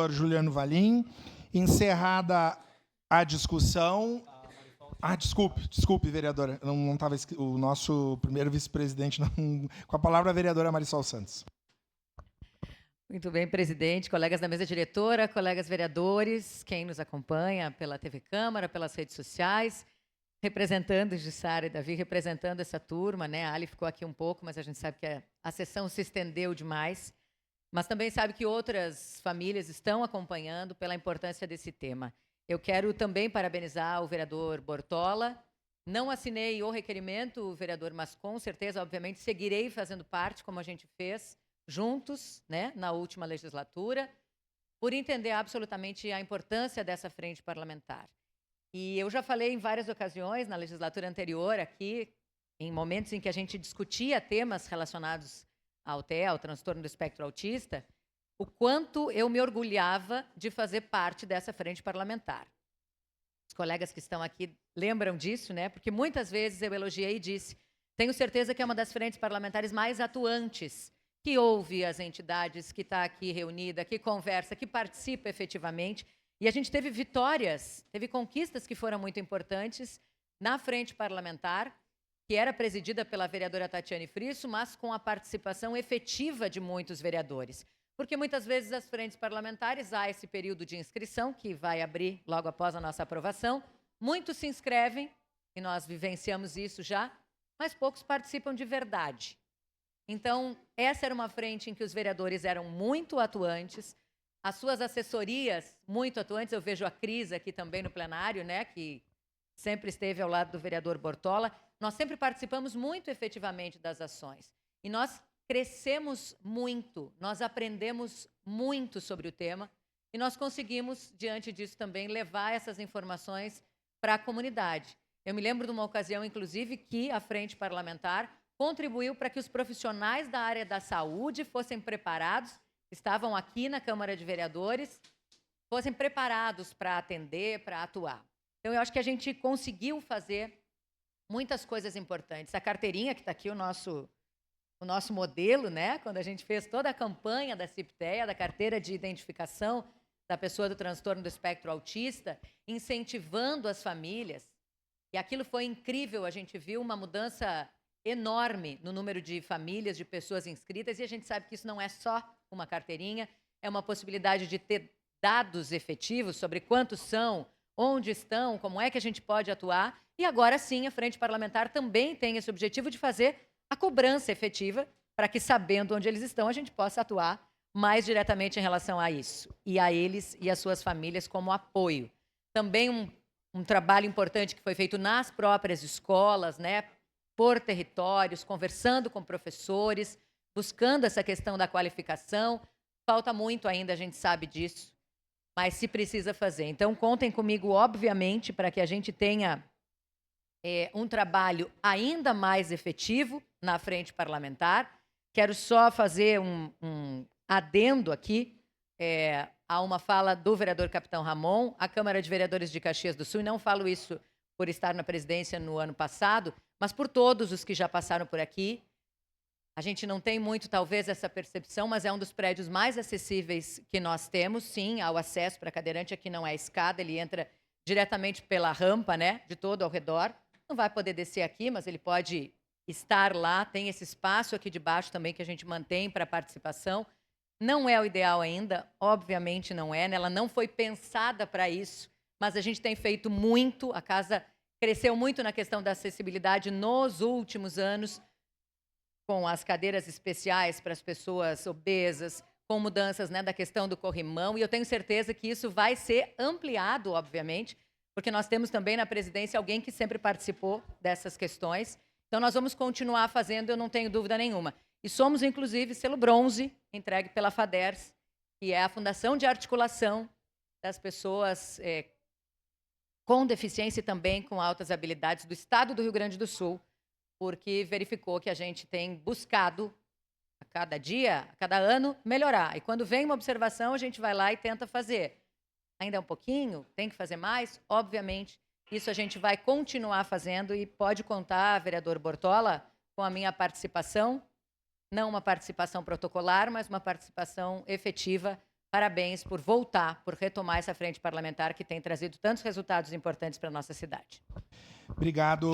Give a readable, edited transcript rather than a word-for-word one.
vereador Juliano Valim. Encerrada a discussão... desculpe, vereadora. Não estava o nosso primeiro vice-presidente com a palavra a vereadora Marisol Santos. Muito bem, presidente, colegas da mesa diretora, colegas vereadores, quem nos acompanha pela TV Câmara, pelas redes sociais, representando Jussara e Davi, representando essa turma, né? A Ali ficou aqui um pouco, mas a gente sabe que a sessão se estendeu demais, mas também sabe que outras famílias estão acompanhando pela importância desse tema. Eu quero também parabenizar o vereador Bortola. Não assinei o requerimento, vereador, mas com certeza, obviamente, seguirei fazendo parte, como a gente fez, juntos, né, na última legislatura, por entender absolutamente a importância dessa frente parlamentar. E eu já falei em várias ocasiões, na legislatura anterior, aqui, em momentos em que a gente discutia temas relacionados ao TEA, ao transtorno do espectro autista, o quanto eu me orgulhava de fazer parte dessa frente parlamentar. Os colegas que estão aqui lembram disso, né? Porque muitas vezes eu elogiei e disse, tenho certeza que é uma das frentes parlamentares mais atuantes, que ouve as entidades, que está aqui reunida, que conversa, que participa efetivamente. E a gente teve vitórias, teve conquistas que foram muito importantes na frente parlamentar, que era presidida pela vereadora Tatiane Frisso, mas com a participação efetiva de muitos vereadores. Porque muitas vezes as frentes parlamentares, há esse período de inscrição, que vai abrir logo após a nossa aprovação, muitos se inscrevem, e nós vivenciamos isso já, mas poucos participam de verdade. Então, essa era uma frente em que os vereadores eram muito atuantes, as suas assessorias muito atuantes. Eu vejo a Cris aqui também no plenário, né, que sempre esteve ao lado do vereador Bortola. Nós sempre participamos muito efetivamente das ações. E nós crescemos muito, nós aprendemos muito sobre o tema e nós conseguimos, diante disso também, levar essas informações para a comunidade. Eu me lembro de uma ocasião, inclusive, que a frente parlamentar contribuiu para que os profissionais da área da saúde fossem preparados, estavam aqui na Câmara de Vereadores, fossem preparados para atender, para atuar. Então, eu acho que a gente conseguiu fazer muitas coisas importantes. A carteirinha, que está aqui o nosso modelo, né? Quando a gente fez toda a campanha da CIPTEA, da carteira de identificação da pessoa do transtorno do espectro autista, incentivando as famílias. E aquilo foi incrível, a gente viu uma mudança enorme no número de famílias, de pessoas inscritas, e a gente sabe que isso não é só uma carteirinha, é uma possibilidade de ter dados efetivos sobre quantos são, onde estão, como é que a gente pode atuar, e agora sim a Frente Parlamentar também tem esse objetivo de fazer a cobrança efetiva, para que, sabendo onde eles estão, a gente possa atuar mais diretamente em relação a isso, e a eles e as suas famílias como apoio. Também um trabalho importante que foi feito nas próprias escolas, né, por territórios, conversando com professores, buscando essa questão da qualificação. Falta muito ainda, a gente sabe disso, mas se precisa fazer. Então, contem comigo, obviamente, para que a gente tenha um trabalho ainda mais efetivo na frente parlamentar. Quero só fazer um adendo aqui a uma fala do vereador Capitão Ramon, a Câmara de Vereadores de Caxias do Sul, e não falo isso por estar na presidência no ano passado, mas por todos os que já passaram por aqui. A gente não tem muito, talvez, essa percepção, mas é um dos prédios mais acessíveis que nós temos, sim, ao acesso para cadeirante. Aqui não é escada, ele entra diretamente pela rampa, né, de todo ao redor. Não vai poder descer aqui, mas ele pode estar lá. Tem esse espaço aqui de baixo também que a gente mantém para participação. Não é o ideal ainda, obviamente não é, né? Ela não foi pensada para isso, mas a gente tem feito muito, a casa cresceu muito na questão da acessibilidade nos últimos anos, com as cadeiras especiais para as pessoas obesas, com mudanças, né, da questão do corrimão, e eu tenho certeza que isso vai ser ampliado, obviamente, porque nós temos também na presidência alguém que sempre participou dessas questões. Então, nós vamos continuar fazendo, eu não tenho dúvida nenhuma. E somos, inclusive, selo bronze, entregue pela FADERS, que é a Fundação de Articulação das Pessoas com Deficiência e também com altas habilidades do Estado do Rio Grande do Sul, porque verificou que a gente tem buscado, a cada dia, a cada ano, melhorar. E quando vem uma observação, a gente vai lá e tenta fazer. Ainda é um pouquinho? Tem que fazer mais? Obviamente, isso a gente vai continuar fazendo e pode contar, vereador Bortola, com a minha participação, não uma participação protocolar, mas uma participação efetiva Parabéns por voltar, por retomar essa frente parlamentar que tem trazido tantos resultados importantes para a nossa cidade. Obrigado.